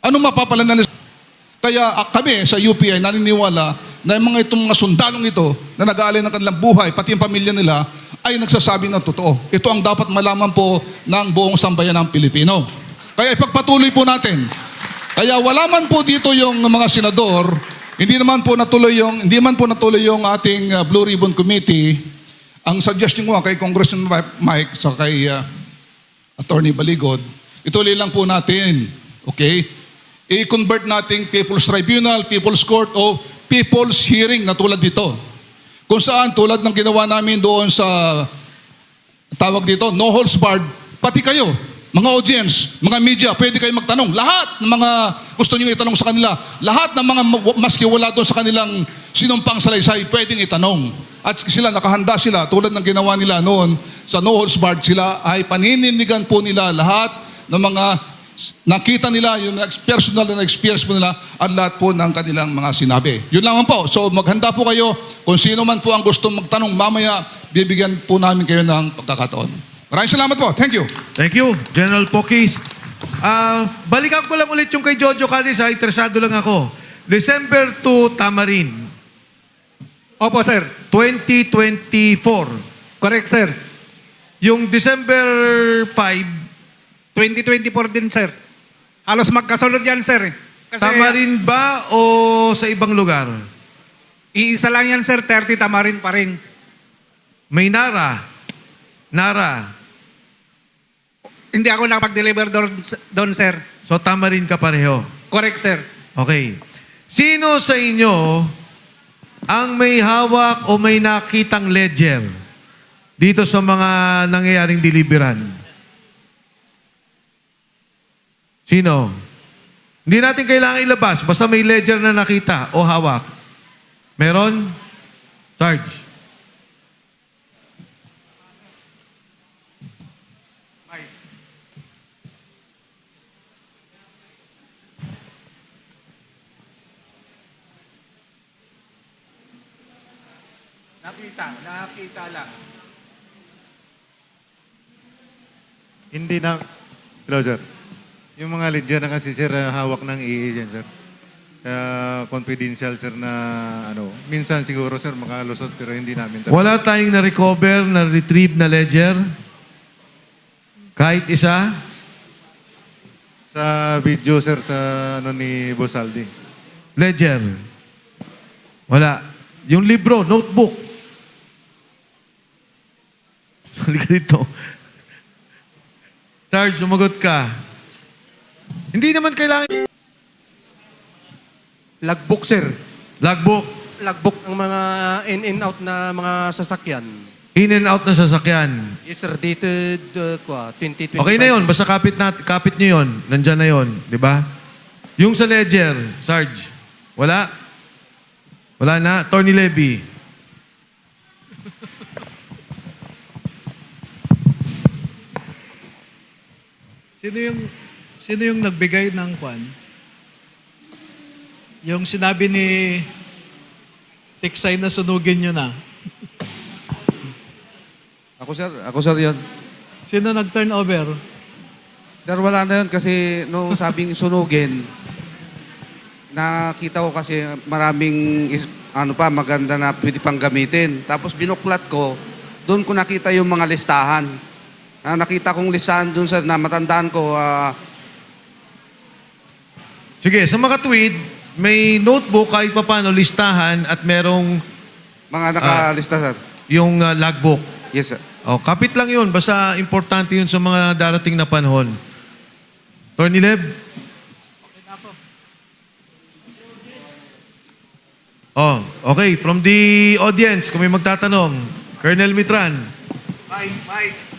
Ano mapapala nila? Kaya kami sa UP ay naniniwala na yung mga sundalong ito na nag-aalay ng kanilang buhay, pati yung pamilya nila, ay nagsasabi ng totoo. Ito ang dapat malaman po ng buong sambayan ng Pilipino. Kaya ipagpatuloy po natin. Kaya wala man po dito yung mga senador, hindi man po natuloy yung ating Blue Ribbon Committee. Ang suggestion ko kay Congressman Mike sa kay Attorney Baligod, ituloy lang po natin, okay? I-convert nating People's Tribunal, People's Court o People's Hearing na tulad dito. Kung saan tulad ng ginawa namin doon sa tawag dito, no holds barred, pati kayo, mga audience, mga media, pwede kayo magtanong. Lahat ng mga gusto nyo itanong sa kanila, lahat ng mga maski wala doon sa kanilang sinumpang salaysay, pwedeng itanong. At sila, nakahanda sila, tulad ng ginawa nila noon sa no holds barred, sila ay panininigan po nila lahat ng mga nakita nila, yung personal na experience po nila at lahat po ng kanilang mga sinabi. Yun lang po. So maghanda po kayo. Kung sino man po ang gusto magtanong, mamaya bibigyan po namin kayo ng pagkakataon. Maraming salamat po. Thank you. Thank you, General Pokis. Balikan ko lang ulit yung kay Jojo Cadiz. Interesado lang ako. December 2, Tamarin. Opo, sir. 2024. Correct, sir. Yung December 5, 2024 din, sir. Halos magkasunod yan, sir. Kasi Tamarin ba o sa ibang lugar? iisa lang yan, sir. 30 Tamarin pa rin. May Nara. Hindi ako nakapag-deliver doon, sir. So Tamarin ka pareho. Correct, sir. Okay. Sino sa inyo ang may hawak o may nakitang ledger dito sa mga nangyayaring deliveran? Sino? Hindi natin kailangan ilabas. Basta may ledger na nakita o hawak. Meron? Sarge. Nakita lang. Hindi na, hello sir. Yung mga ledger na kasi sir, hawak ng EA dyan sir. Confidential sir na minsan siguro sir makalusot pero hindi namin. Wala tayong na-recover, na-retrieve na ledger? Kahit isa? Sa video sir sa ni Boss Aldi. Ledger? Wala. Yung libro, notebook. Halika dito. Sarge, sumagot ka. Hindi naman kailangan... Logbook, sir. Logbook. Logbook ng mga in-out na mga sasakyan. In and out na sasakyan. Yes, sir. Dated 2025. Okay na yun. Basta kapit nyo yun. Nandyan na yun. Di ba? Yung sa ledger, Sarge. Wala? Wala na? Attorney Levy. Sino yung nagbigay ng kwan? Yung sinabi ni Tiksay na sunugin nyo na. Ako sir yun. Sino nag-turn over? Sir, wala na yun kasi nung sabing sunugin, nakita ko kasi maraming maganda na pwede pang gamitin. Tapos binuklat ko, doon ko nakita yung mga listahan. Nakita kong listahan doon sir na matandaan ko. Sige, sa mga tweet, may notebook kahit pa paano listahan at merong mga nakalista sir. yung logbook. Yes sir. O, kapit lang yun. Basta importante yun sa mga darating na panahon. Attorney Lev? Oh, okay. From the audience, kung may magtatanong, Colonel Mitran. Mike.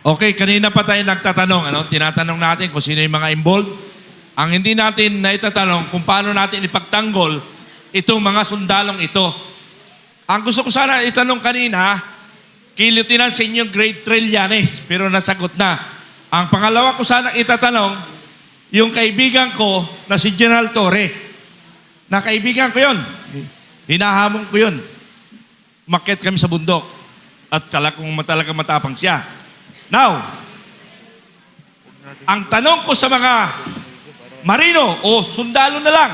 Okay, kanina pa tayo nagtatanong. Tinatanong natin kung sino yung mga involved. Ang hindi natin naitatanong kung paano natin ipagtanggol itong mga sundalong ito. Ang gusto ko sana itanong kanina, kay Lieutenant Senior Grade Trillanes, pero nasagot na. Ang pangalawa ko sana itatanong, yung kaibigan ko na si General Torre. Na kaibigan ko yun. Hinahamon ko yun. Umakyat kami sa bundok. At talagang matapang siya. Now, Ang tanong ko sa mga marino o sundalo na lang,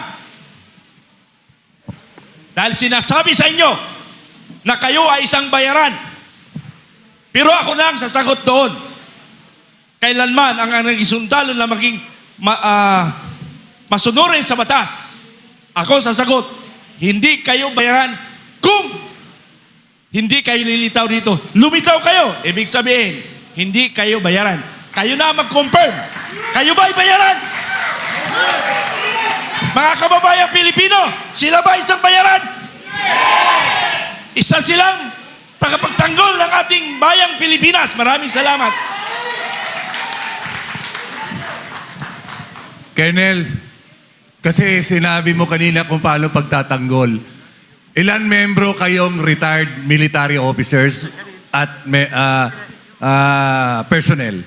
dahil sinasabi sa inyo na kayo ay isang bayaran, pero ako na ang sasagot doon. Kailanman ang naging sundalo na maging masunurin sa batas. Ako sasagot, hindi kayo bayaran kung hindi kayo lilitaw dito. Lumitaw kayo. Ibig sabihin, hindi kayo bayaran. Kayo na mag-confirm. Kayo ba ay bayaran? Mga kababayang Pilipino, sila ba isang bayaran? Isa silang tagapagtanggol ng ating bayang Pilipinas. Maraming salamat. Colonel, kasi sinabi mo kanina kung paano pagtatanggol. Ilan membro kayong retired military officers at personnel?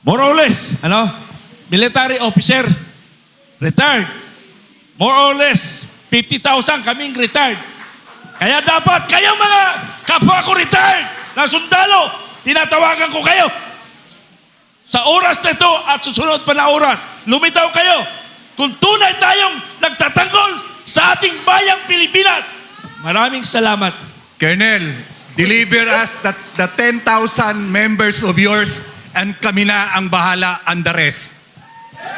More or less, military officer, retired. More or less, 50,000 kaming retired. Kaya dapat kayong mga kapwa ko retired na sundalo, tinatawagan ko kayo. Sa oras na ito at susunod pa na oras, lumitaw kayo. Kung tunay tayong nagtatanggol sa ating bayang Pilipinas. Maraming salamat. Colonel, deliver us the 10,000 members of yours and kami na ang bahala and the rest.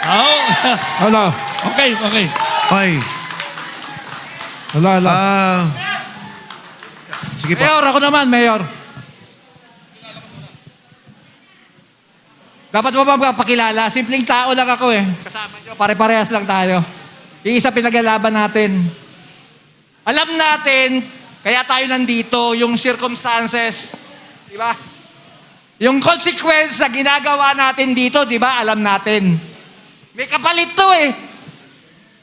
Oh. Hello. Okay. Okay. Hello. Sige po. Mayor, ako naman, Mayor. Dapat mo ba magpakilala? Simpleng tao lang ako eh. Kasama nyo, pare-parehas lang tayo. Iisa pinaglalaban natin. Alam natin, kaya tayo nandito, yung circumstances, di ba? Yung consequence na ginagawa natin dito, di ba? Alam natin. May kapalit to eh.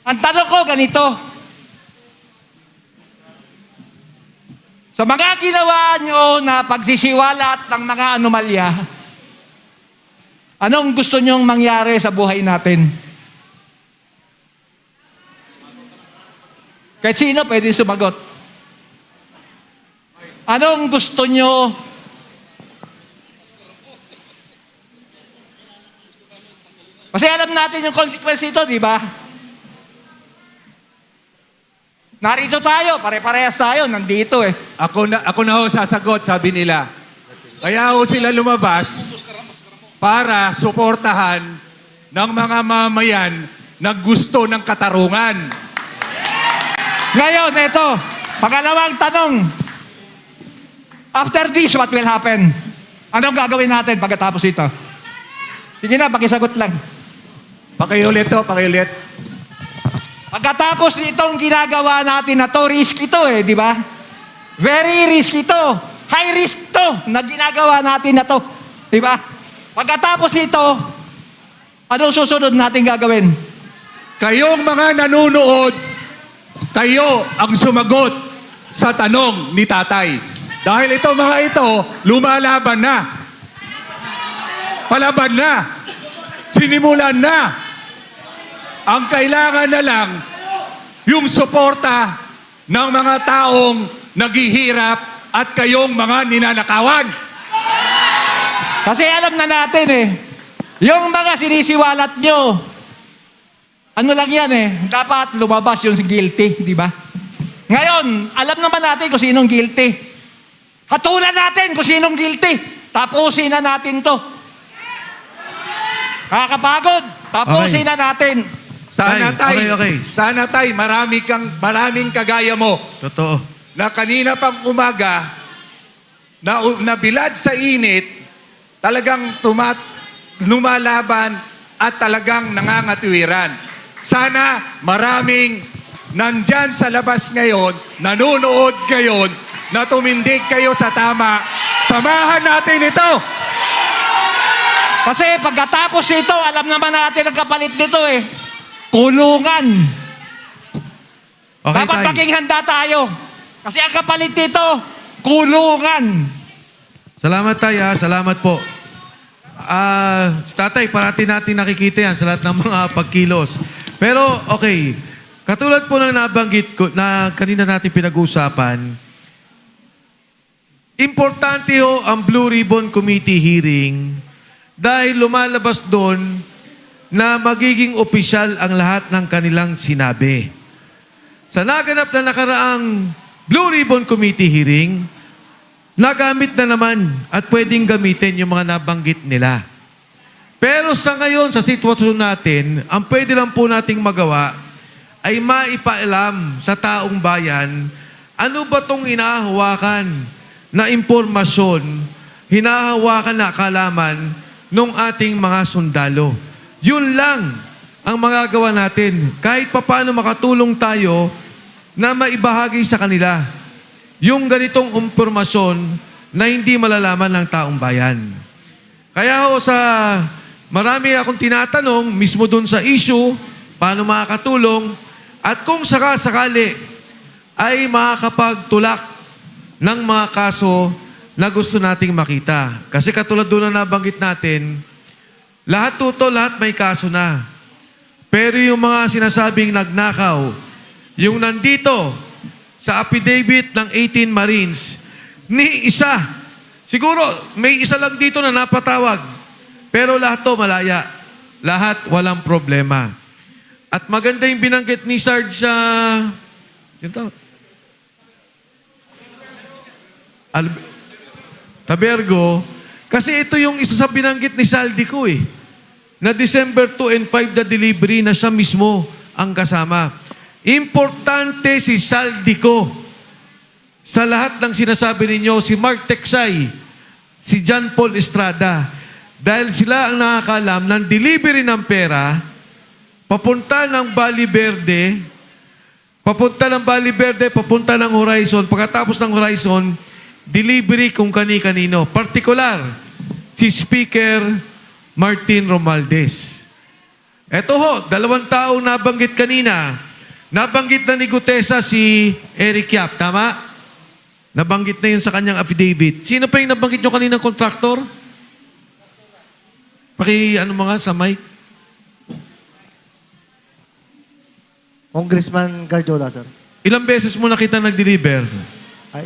Ang tanong ko, ganito. Sa mga ginawa nyo na pagsisiwalat ng mga anomalya, anong gusto nyong mangyari sa buhay natin? Kahit sino pwede sumagot. Anong gusto nyo? Kasi alam natin yung consequence ito, di ba? Narito tayo, pare-parehas tayo, nandito eh. Ako na ho sasagot, sabi nila. Kaya ho sila lumabas para suportahan ng mga mamayan na gusto ng katarungan. Ngayon, ito, pangalawang tanong. After this, what will happen? Anong gagawin natin pagkatapos ito? Sige na, pakisagot lang. Pakiulit to, pakiulit. Pagkatapos nitong ginagawa natin na to, risky to eh, di ba? Very risky to. High risk to na ginagawa natin na to. Di ba? Pagkatapos nito, anong susunod natin gagawin? Kayong mga nanonood, kayo ang sumagot sa tanong ni Tatay. Dahil ito mga ito, lumalaban na. Palaban na. Sinimulan na. Ang kailangan na lang, yung suporta ng mga taong naghihirap at kayong mga ninanakawan. Kasi alam na natin eh, yung mga sinisiwalat nyo, ano lang yan eh, dapat lumabas yung guilty, di ba? Ngayon, alam naman natin kung sinong guilty. Hatulan natin kung sinong guilty. Tapusin na natin to. Kakapagod. Tapusin na natin. Sana tay, Okay. sana tay, maraming kagaya mo Totoo. na kanina pang umaga na bilad sa init, talagang lumalaban at talagang nangangatuwiran. Sana maraming nandyan sa labas ngayon, nanonood ngayon, na tumindig kayo sa tama. Samahan natin ito. Kasi pagkatapos nito, alam naman natin ang kapalit nito eh. Kulungan. Okay, Dapat Tay. maging handa tayo. Kasi ang kapalit nito, kulungan. Salamat tayo, salamat po. Tatay, parati natin nakikita yan sa lahat ng mga pagkilos. Pero, okay, katulad po ng nabanggit ko, na kanina natin pinag-uusapan, Importante ho ang Blue Ribbon Committee hearing dahil lumalabas doon na magiging opisyal ang lahat ng kanilang sinabi. Sa naganap na nakaraang Blue Ribbon Committee hearing, nagamit na naman at pwedeng gamitin yung mga nabanggit nila. Pero sa ngayon, sa sitwasyon natin, ang pwede lang po nating magawa ay maipaalam sa taong bayan ano ba itong hinahawakan na impormasyon, hinahawakan na kalaman ng ating mga sundalo. Yun lang ang magagawa natin. Kahit papaano makatulong tayo na maibahagi sa kanila yung ganitong impormasyon na hindi malalaman ng taong bayan. Kaya ho sa marami akong tinatanong mismo dun sa issue, paano makakatulong, at kung sakasakali ay makakapagtulak ng mga kaso na gusto nating makita. Kasi katulad doon na nabanggit natin, lahat may kaso na. Pero yung mga sinasabing nagnakaw, yung nandito sa affidavit ng 18 Marines, ni isa. Siguro may isa lang dito na napatawag. Pero lahat to malaya. Lahat walang problema. At maganda yung binanggit ni Sarge sa... sino to? Tabergo. Kasi ito yung isa sa binanggit ni Saldico eh. Na December 2 and 5 na delivery na siya mismo ang kasama. Importante si Saldico. Sa lahat ng sinasabi ninyo, si Mark Teksay, si John Paul Estrada, dahil sila ang nakakalam ng delivery ng pera, papunta ng Bali Verde, papunta ng Horizon, pagkatapos ng Horizon, delivery kung kani-kanino. Partikular, si Speaker Martin Romualdez. Eto ho, 2 taong nabanggit kanina. Nabanggit na ni Gutesa si Eric Yap, tama? Nabanggit na yun sa kanyang affidavit. Sino pa yung nabanggit nyo kaninang kontraktor? Sa mic? Congressman Garjola, sir. Ilang beses mo nakita nag-deliver?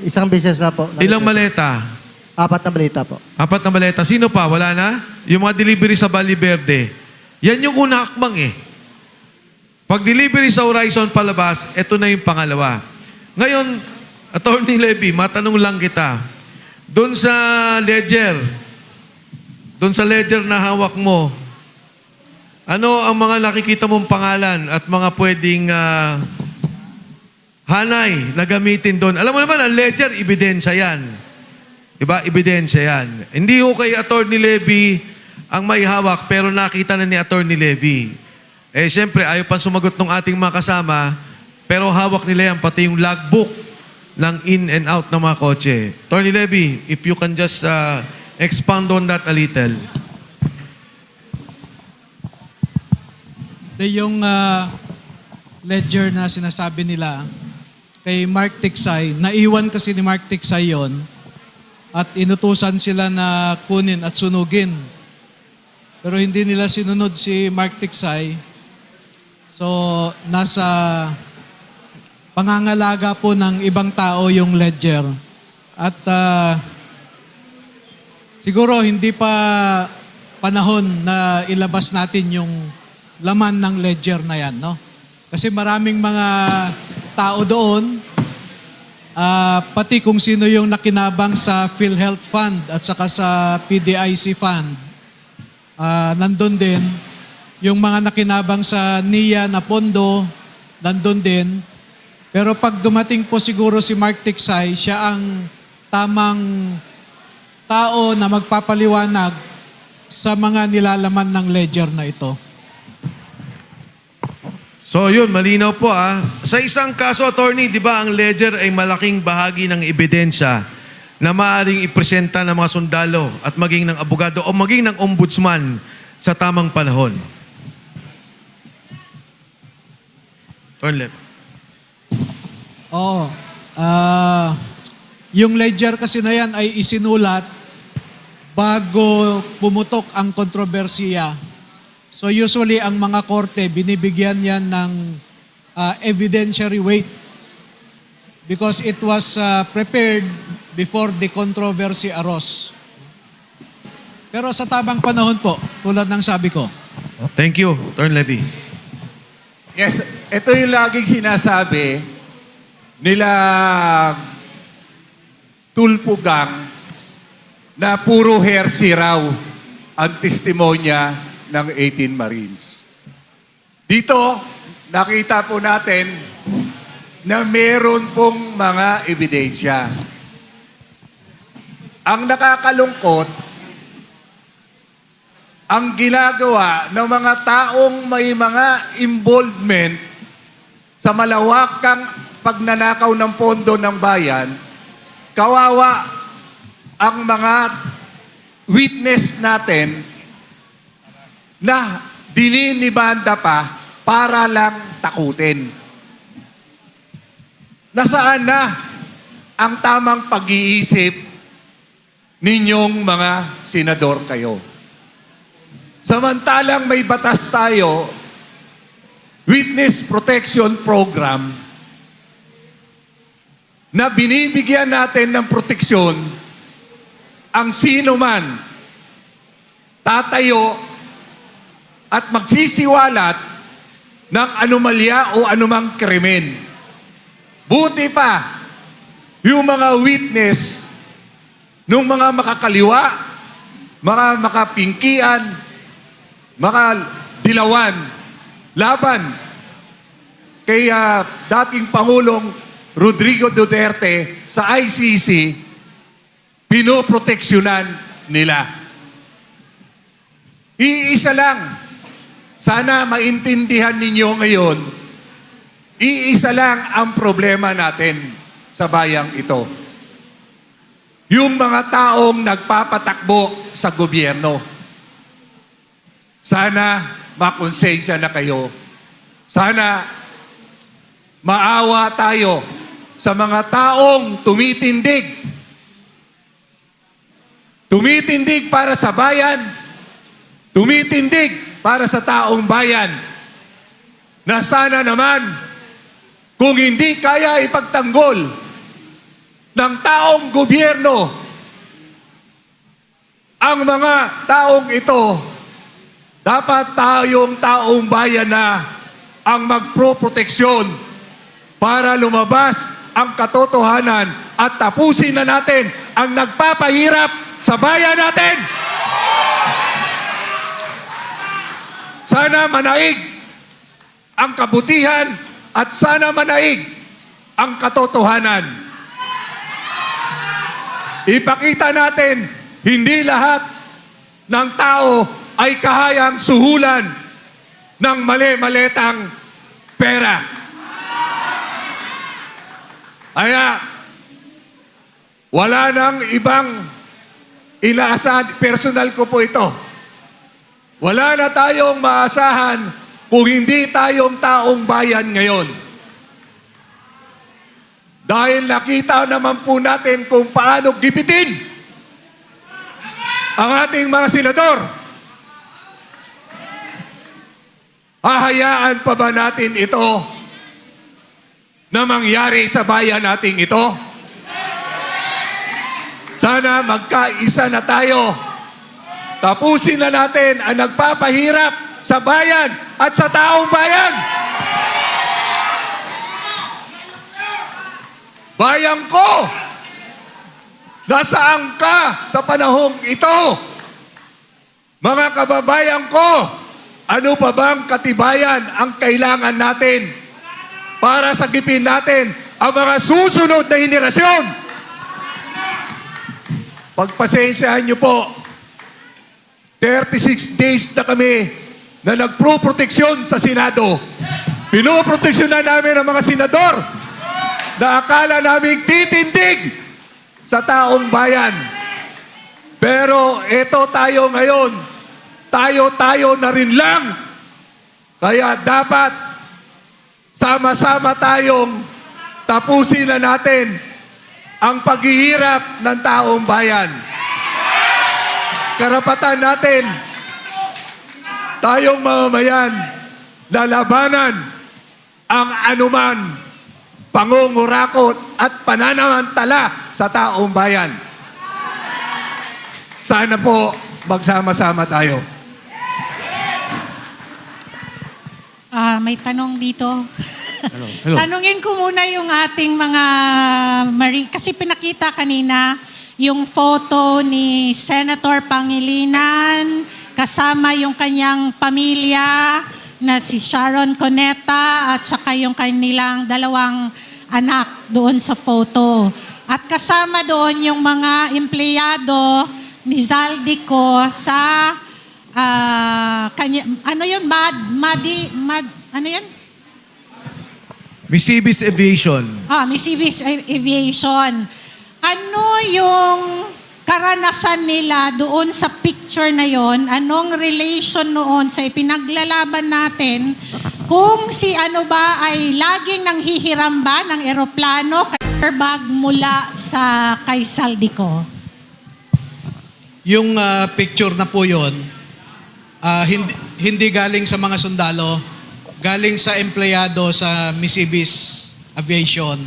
Isang beses na po. Ilang maleta? 4 na balita po. 4 na maleta. Sino pa? Wala na? Yung mga delivery sa Bali Verde. Yan yung una hakbang eh. Pag delivery sa Horizon palabas, ito na yung pangalawa. Ngayon, Attorney Levy, matanong lang kita. Doon sa ledger na hawak mo, ano ang mga nakikita mong pangalan at mga pwedeng hanay na gamitin doon? Alam mo naman, ang ledger, ebidensya yan. Diba? Ebidensya yan. Hindi ho kay Attorney Levy ang may hawak, pero nakita na ni Attorney Levy. Eh, siyempre, ayaw pang sumagot ng ating mga kasama, pero hawak nila yan, pati yung logbook ng in and out ng mga kotse. Attorney Levy, if you can just expand on that a little. Yung ledger na sinasabi nila kay Mark Tiksay, naiwan kasi ni Mark Tiksay yon at inutusan sila na kunin at sunugin. Pero hindi nila sinunod si Mark Tiksay. So, nasa pangangalaga po ng ibang tao yung ledger. At siguro hindi pa panahon na ilabas natin yung laman ng ledger na yan, no? Kasi maraming mga tao doon, pati kung sino yung nakinabang sa PhilHealth Fund at saka sa PDIC Fund, nandun din. Yung mga nakinabang sa NIA na pondo, nandun din. Pero pag dumating po siguro si Mark Tiksay, siya ang tamang tao na magpapaliwanag sa mga nilalaman ng ledger na ito. So yun, malinaw po Sa isang kaso, attorney, di ba ang ledger ay malaking bahagi ng ebidensya na maaaring ipresenta ng mga sundalo at maging ng abogado o maging ng ombudsman sa tamang panahon. Attorney Levy. Oo. Yung ledger kasi na yan ay isinulat bago pumutok ang kontrobersiya. So usually ang mga korte, binibigyan yan ng evidentiary weight because it was prepared before the controversy arose. Pero sa tamang panahon po, tulad ng sabi ko, Thank you, Attorney Levy. Yes, ito yung laging sinasabi nila Tulpugang na puro hersey raw ang testimonya ng 18 Marines. Dito, nakita po natin na meron pong mga ebidensya. Ang nakakalungkot, ang ginagawa ng mga taong may mga involvement sa malawakang pagnanakaw ng pondo ng bayan, kawawa ang mga witness natin na dininibanda pa para lang takutin. Nasaan na ang tamang pag-iisip ninyong mga senador kayo? Samantalang may batas tayo, Witness Protection Program, na binibigyan natin ng proteksyon ang sino man tatayo at magsisiwalat ng anomalya o anumang krimen. Buti pa, yung mga witness nung mga makakaliwa, mga makapingkian, mga dilawan, laban kay dating Pangulong Rodrigo Duterte sa ICC, pinoproteksyonan nila. Iisa lang, sana maintindihan ninyo ngayon, iisa lang ang problema natin sa bayang ito. Yung mga taong nagpapatakbo sa gobyerno. Sana makonsensya na kayo. Sana maawa tayo sa mga taong tumitindig. Tumitindig para sa bayan. Tumitindig para sa taong bayan. Na sana naman, kung hindi kaya ipagtanggol ng taong gobyerno ang mga taong ito, dapat tayong taong bayan na ang magproproteksyon para lumabas ang katotohanan at tapusin na natin ang nagpapahirap sa bayan natin. Sana manaig ang kabutihan at sana manaig ang katotohanan. Ipakita natin, hindi lahat ng tao ay kahayang suhulan ng mali-maletang pera. Kaya, wala nang ibang inaasahan. Personal ko po ito. Wala na tayong maasahan kung hindi tayong taong bayan ngayon. Dahil nakita naman po natin kung paano gipitin ang ating mga senador. Hahayaan pa ba natin ito na mangyari sa bayan nating ito? Sana magkaisa na tayo. Tapusin na natin ang nagpapahirap sa bayan at sa taong bayan. Bayan ko, nasaan ka sa panahong ito? Mga kababayan ko, ano pa bang katibayan ang kailangan natin para sagipin natin ang mga susunod na henerasyon? Pagpasensyahan niyo po, 36 days na kami na nagproproteksyon sa Senado. Pinoproteksyon na namin ang mga senador na akala namin titindig sa taong bayan. Pero eto tayo ngayon, tayo na rin lang. Kaya dapat sama-sama tayong tapusin na natin ang paghihirap ng taong bayan. Karapatan natin, tayong mamamayan, lalabanan ang anuman pangungurakot at pananamantala sa taong bayan. Sana po magsama-sama tayo. May tanong dito. Tanungin ko muna yung ating mga kasi pinakita kanina yung photo ni Senator Pangilinan kasama yung kanyang pamilya na si Sharon Cuneta at saka yung kanilang dalawang anak doon sa photo. At kasama doon yung mga empleyado ni Zaldico sa ano yun? Ano yun? Misibis Aviation. Misibis Aviation. Ano yung karanasan nila doon sa picture na yon? Anong relation noon sa ipinaglalaban natin kung si ano ba ay laging nanghihiram ba ng eroplano airbag mula sa kay Zaldico? Yung picture na po yun, hindi galing sa mga sundalo, galing sa empleyado sa Misibis Aviation.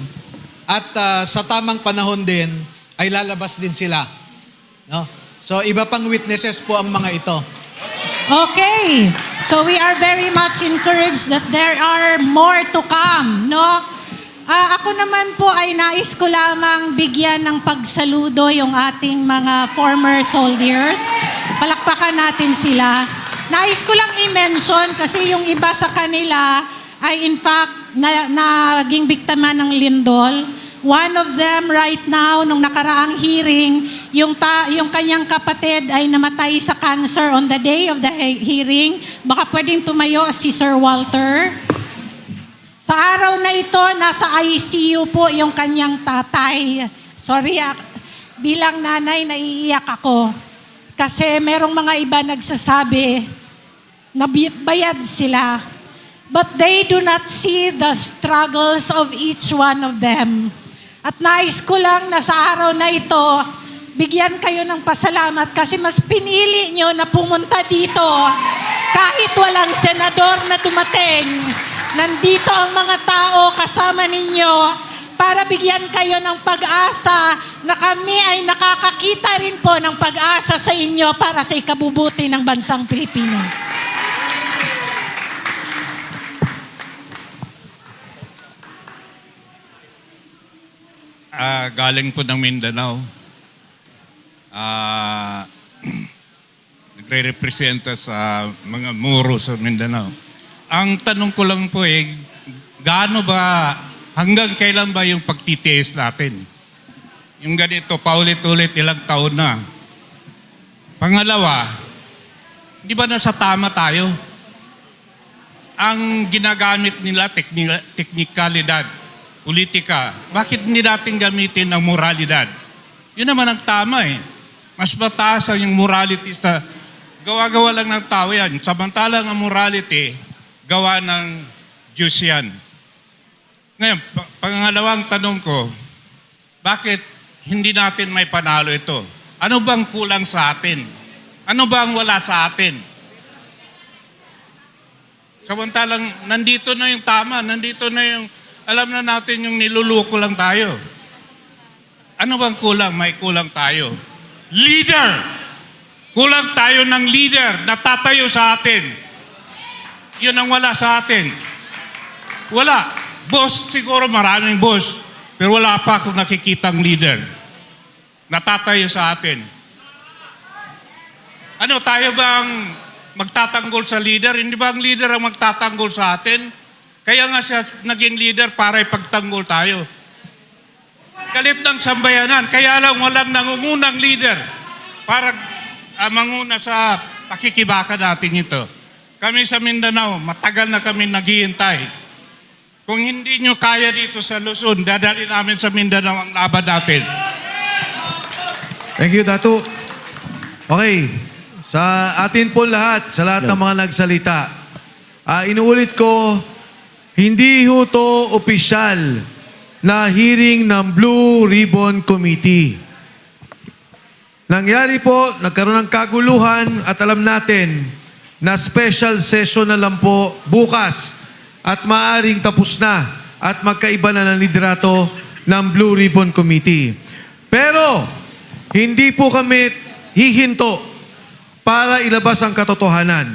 At sa tamang panahon din, ay lalabas din sila. No? So iba pang witnesses po ang mga ito. Okay. So we are very much encouraged that there are more to come, no? Ako naman po ay nais ko lamang bigyan ng pagsaludo yung ating mga former soldiers. Palakpakan natin sila. Nais ko lang i-mention kasi yung iba sa kanila ay in fact naging biktima ng lindol. One of them right now, nung nakaraang hearing, yung kanyang kapatid ay namatay sa cancer on the day of the hearing. Baka pwedeng tumayo si Sir Walter. Sa araw na ito, nasa ICU po yung kanyang tatay. Sorry, bilang nanay, naiiyak ako. Kasi merong mga iba nagsasabi na bayad sila. But they do not see the struggles of each one of them. At nais ko lang na sa araw na ito, bigyan kayo ng pasalamat kasi mas pinili nyo na pumunta dito kahit walang senador na dumating. Nandito ang mga tao kasama ninyo para bigyan kayo ng pag-asa na kami ay nakakakita rin po ng pag-asa sa inyo para sa ikabubuti ng bansang Pilipinas. Galing po ng Mindanao. Nagre-representa sa mga Moro sa Mindanao. Ang tanong ko lang po gaano ba, hanggang kailan ba yung pagtitiis natin? Yung ganito, paulit-ulit ilang taon na. Pangalawa, di ba nasa tama tayo? Ang ginagamit nila, teknikalidad, politika, bakit hindi natin gamitin ang moralidad? Yun naman ang tama Mas mataas ang yung morality sa gawa-gawa lang ng tao yan. Samantalang ang morality, gawa ng Diyos yan. Ngayon, pangalawang tanong ko, bakit hindi natin may panalo ito? Ano bang kulang sa atin? Ano bang wala sa atin? Samantalang nandito na yung tama, nandito na yung, alam na natin yung niluluko lang tayo. Ano bang kulang? May kulang tayo. Leader! Kulang tayo ng leader na tatayo sa atin. Yun ang wala sa atin. Wala. Boss, siguro maraming boss. Pero wala pa akong nakikitang leader na tatayo sa atin. Ano, tayo bang magtatanggol sa leader? Hindi ba ang leader ang magtatanggol sa atin? Kaya nga siya naging leader para ipagtanggol tayo. Galit ng sambayanan. Kaya lang walang nangungunang leader para manguna sa pakikibaka natin ito. Kami sa Mindanao, matagal na kami naghihintay. Kung hindi nyo kaya dito sa Luzon, dadali namin sa Mindanao ang laban natin. Thank you, Dato. Okay. Sa atin po lahat, sa lahat ng mga nagsalita, inuulit ko, hindi ho to opisyal na hearing ng Blue Ribbon Committee. Nangyari po, nagkaroon ng kaguluhan at alam natin na special session na lang po bukas at maaring tapos na. at magkaiba na ng liderato ng Blue Ribbon Committee. Pero, hindi po kami hihinto para ilabas ang katotohanan.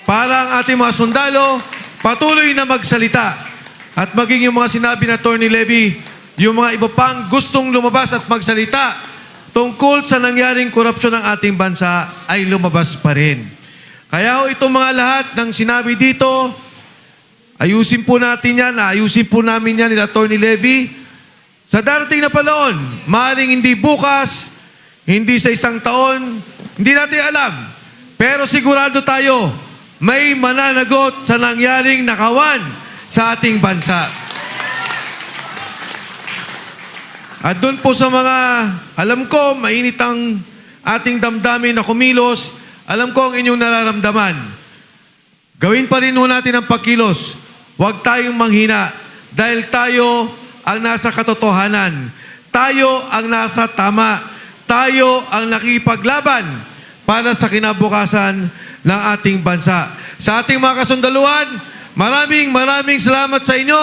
Para ang ating mga sundalo patuloy na magsalita at maging yung mga sinabi na Atty. Levy, yung mga iba pang gustong lumabas at magsalita tungkol sa nangyaring korupsyon ng ating bansa ay lumabas pa rin. Kaya ho itong mga lahat ng sinabi dito, ayusin po natin yan, ayusin po namin yan nila Atty. Levy. Sa darating na panahon, maaaring hindi bukas, hindi sa isang taon, hindi natin alam. Pero sigurado tayo, may mananagot sa nangyaring nakawan sa ating bansa. At doon po sa mga, alam ko, mainit ang ating damdamin na kumilos, alam ko ang inyong nararamdaman. Gawin pa rin ho natin ang pagkilos. Huwag tayong manghina dahil tayo ang nasa katotohanan. Tayo ang nasa tama. Tayo ang nakipaglaban para sa kinabukasan ng ating bansa. Sa ating mga kasundaluhan, maraming salamat sa inyo,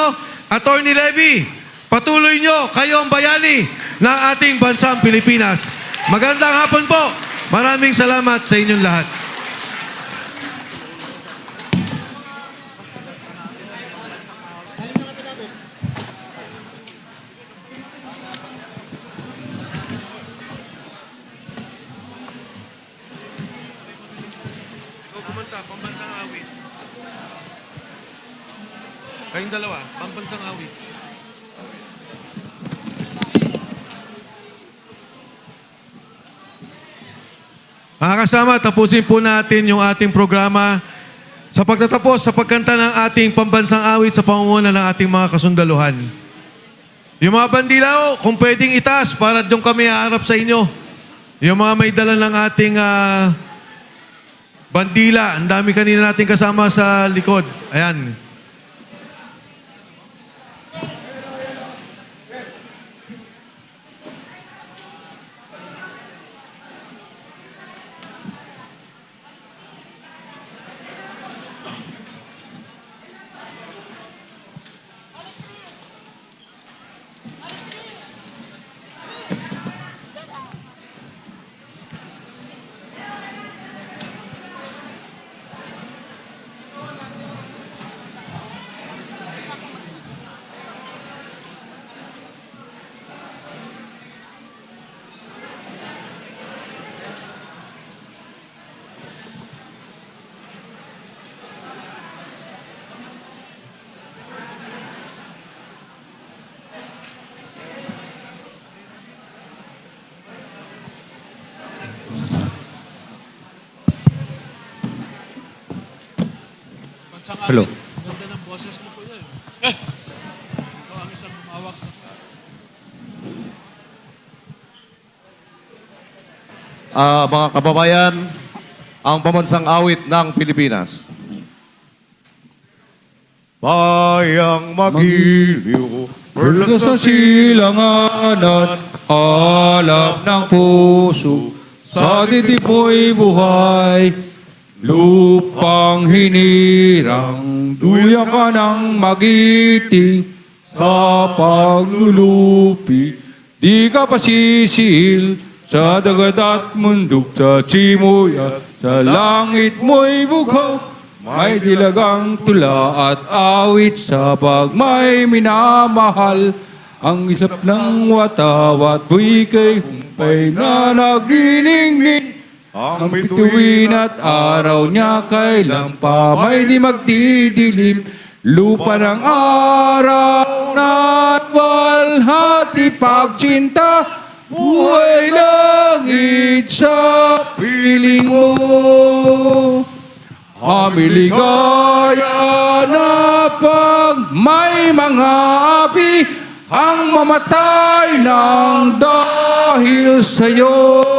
Atty. Levy. Patuloy nyo, kayo ang bayani ng ating bansang Pilipinas. Magandang hapon po. Maraming salamat sa inyong lahat. Pambansang awit. Kayong dalawa, pambansang awit. Mga kasama, tapusin po natin yung ating programa. Sa pagtatapos, sa pagkanta ng ating pambansang awit sa pamumuno ng ating mga kasundaluhan. Yung mga bandila, kung pwedeng itaas para doon kami haharap sa inyo. Yung mga may dala ng ating bandila. Ang dami kanina natin kasama sa likod. Ayan. Hello. Ganda ng boses mo po yun. Ikaw ang isang humawak sa... Mga kababayan, ang pambansang awit ng Pilipinas. Bayang magiliw, perlas sa silanganan, alap ng puso, sa titipoy buhay. Lupang hinirang, duya ka ng magiting, sa paglulupi, di ka pasisil, sa dagat at mundok, sa simoy at sa langit mo'y bughaw, may dilagang tula at awit sa pagmay minamahal, ang isap ng watawat bu'y kay humpay na nagniningning. Ang bituin at araw niya kailang pa may di magdidilim. Lupa ng araw na walhati pagsinta, buhay langit sa piling mo. Hamiligaya na pag may mga api ang mamatay ng dahil sa'yo.